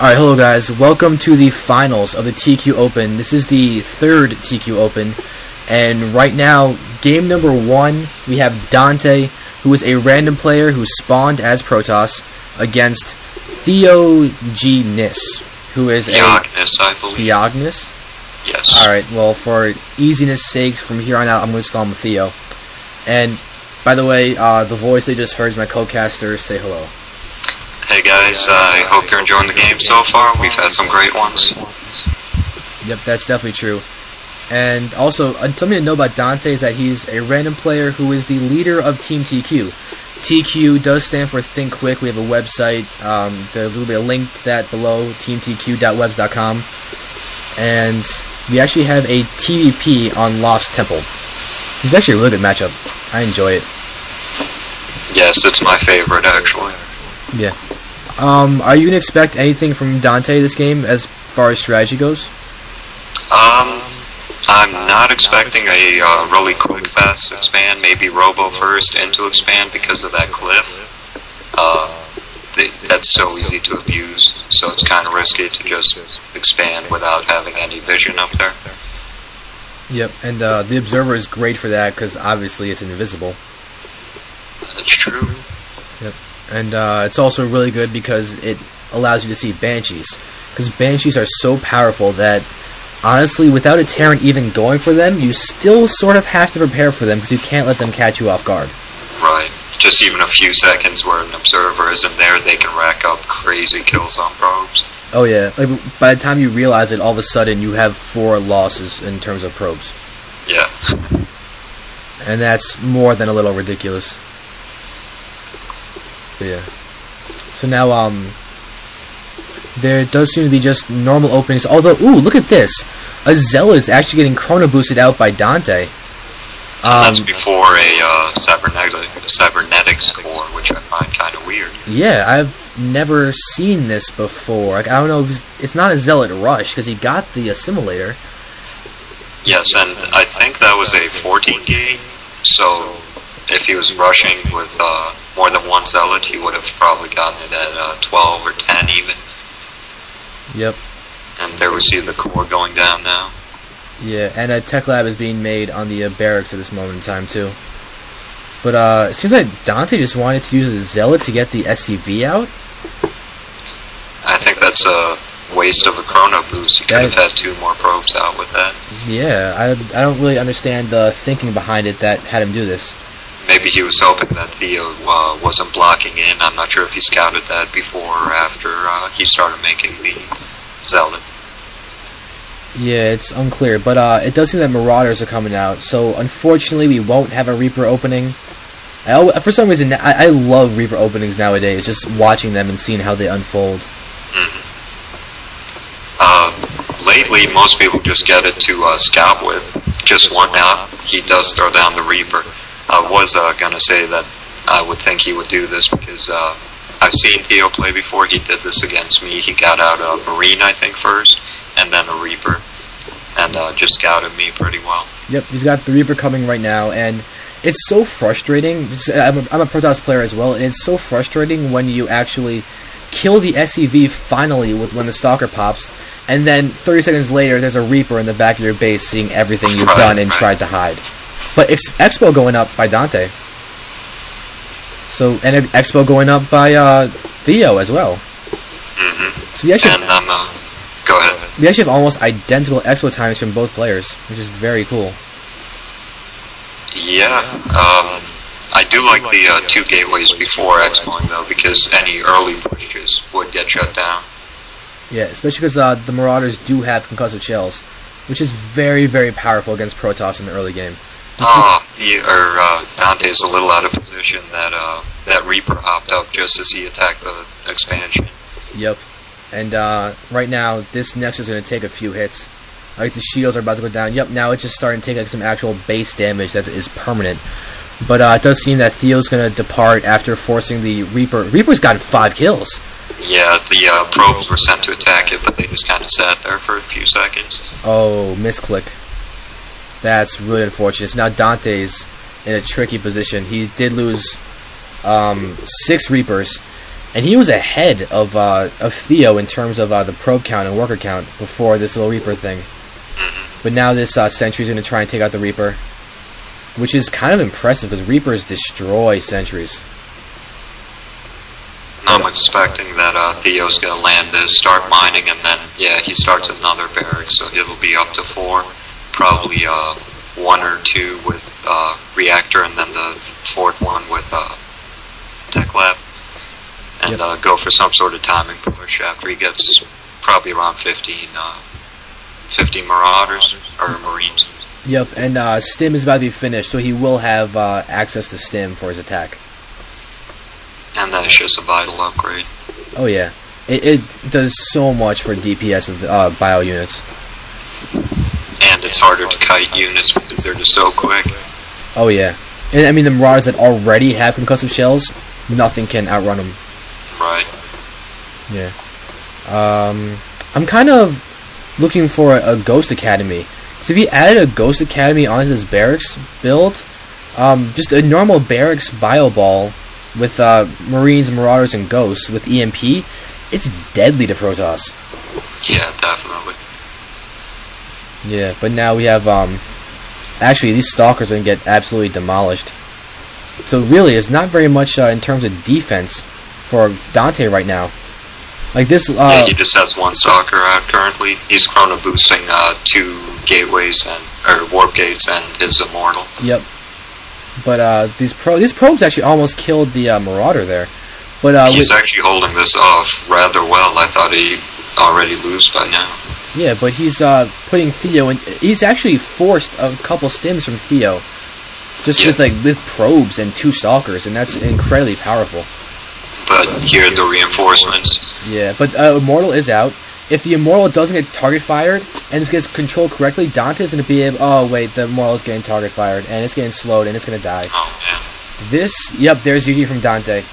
Alright, hello guys. Welcome to the finals of the TQ Open. This is the third TQ Open, and right now, game number 1, we have DanTe, who is a random player who spawned as Protoss, against Theognis, who is Theognis, I believe. Theognis? Yes. Alright, well, for easiness sake, from here on out, I'm going to call him Theo. And, by the way, the voice they just heard is my co-caster. Say hello. Hey guys, I hope you're enjoying the game so far. We've had some great ones. Yep, that's definitely true. And also, something to know about DanTe is that he's a random player who is the leader of Team TQ. TQ does stand for Think Quick. We have a website. There will be a link to that below, teamtq.webs.com. And we actually have a TVP on Lost Temple. It's actually a really good matchup. I enjoy it. Yes, it's my favorite, actually. Yeah. Are you going to expect anything from DanTe this game as far as strategy goes? I'm not expecting a really quick, fast expand. Maybe Robo first into expand because of that cliff. That's so easy to abuse, so it's kind of risky to just expand without having any vision up there. Yep, and the Observer is great for that because obviously it's invisible. That's true. Yep. And it's also really good because it allows you to see Banshees. Because Banshees are so powerful that, honestly, without a Terran even going for them, you still sort of have to prepare for them because you can't let them catch you off guard. Right. Just even a few seconds where an Observer isn't there, they can rack up crazy kills on probes. Oh yeah. Like, by the time you realize it, all of a sudden you have 4 losses in terms of probes. Yeah. And that's more than a little ridiculous. But yeah. So now, there does seem to be just normal openings. Although, ooh, look at this! A Zealot is actually getting chrono boosted out by DanTe. That's before a cybernetic score, which I find kind of weird. Yeah, I've never seen this before. Like, I don't know, it's not a Zealot rush, because he got the assimilator. Yes, and I think that was a 14 gate, so if he was rushing with more than one Zealot, he would have probably gotten it at 12 or 10 even. Yep. And there we see the core going down now. Yeah, and a tech lab is being made on the barracks at this moment in time, too. But it seems like DanTe just wanted to use a Zealot to get the SCV out. I think that's a waste of a chrono boost. You could have had 2 more probes out with that. Yeah, I don't really understand the thinking behind it that had him do this. Maybe he was hoping that Theo wasn't blocking in. I'm not sure if he scouted that before or after he started making the Zealot. Yeah, it's unclear, but it does seem that Marauders are coming out, so unfortunately we won't have a Reaper opening. For some reason, I love Reaper openings nowadays, just watching them and seeing how they unfold. Lately, most people just get it to scout with just one now. He does throw down the Reaper. I was going to say that I would think he would do this because I've seen Theo play before. He did this against me. He got out a Marine, I think, first, and then a Reaper, and just scouted me pretty well. Yep, he's got the Reaper coming right now, and it's so frustrating. I'm a Protoss player as well, and it's so frustrating when you actually kill the SCV finally when the Stalker pops, and then 30 seconds later there's a Reaper in the back of your base seeing everything you've done and tried to hide. But Expo going up by DanTe. So, and Expo going up by Theo as well. So we actually go ahead. We actually have almost identical Expo times from both players, which is very cool. Yeah, I do like the 2 gateways before Expoing though, because any early pushes would get shut down. Yeah, especially because the Marauders do have concussive shells, which is very, very powerful against Protoss in the early game. DanTe is a little out of position. That Reaper hopped up just as he attacked the expansion. Yep. And right now, this Nexus is going to take a few hits. Like, the shields are about to go down. Yep, now it's just starting to take like some actual base damage that is permanent. But it does seem that Theo's going to depart after forcing the Reaper. Reaper's gotten 5 kills. Yeah, the probes were sent to attack it, but they just kind of sat there for a few seconds. Oh, misclick. That's really unfortunate. So now DanTe's in a tricky position. He did lose 6 Reapers, And he was ahead of Theo in terms of the probe count and worker count before this little Reaper thing. But now this Sentry's going to try and take out the Reaper, which is kind of impressive because Reapers destroy Sentries. I'm expecting that Theo's going to land this, start mining, and then, yeah, he starts another barracks, so it'll be up to 4. Probably 1 or 2 with reactor, and then the 4th one with tech lab. And go for some sort of timing push after he gets probably around 15 Marauders, or Marines. Yep, and Stim is about to be finished, so he will have access to Stim for his attack. And that's just a vital upgrade. Oh yeah. It does so much for DPS of bio units. And it's harder to kite units because they're just so quick. Oh yeah. And I mean, the Marauders that already have concussive shells, nothing can outrun them. Right. Yeah. I'm kind of looking for a Ghost Academy. So if you added a Ghost Academy onto this barracks build, just a normal barracks bio ball with Marines, Marauders, and Ghosts with EMP, it's deadly to Protoss. Yeah, definitely. Yeah, but now we have, actually, these Stalkers are going to get absolutely demolished. So really, it's not very much in terms of defense for DanTe right now. Like this, yeah, he just has 1 Stalker out currently. He's chrono boosting 2 gateways or warp gates and his Immortal. Yep. But these probes actually almost killed the Marauder there. But he's actually holding this off rather well. I thought he'd already lose by now. Yeah, but he's putting Theo in. He's actually forced a couple stims from Theo, just with probes and 2 Stalkers, and that's incredibly powerful. But here are the reinforcements. Yeah, but Immortal is out. If the Immortal doesn't get target fired and it gets controlled correctly, DanTe is going to be able... Oh, wait, the Immortal is getting target fired, and it's getting slowed, and it's going to die. Oh, man. Yep, there's GG from DanTe.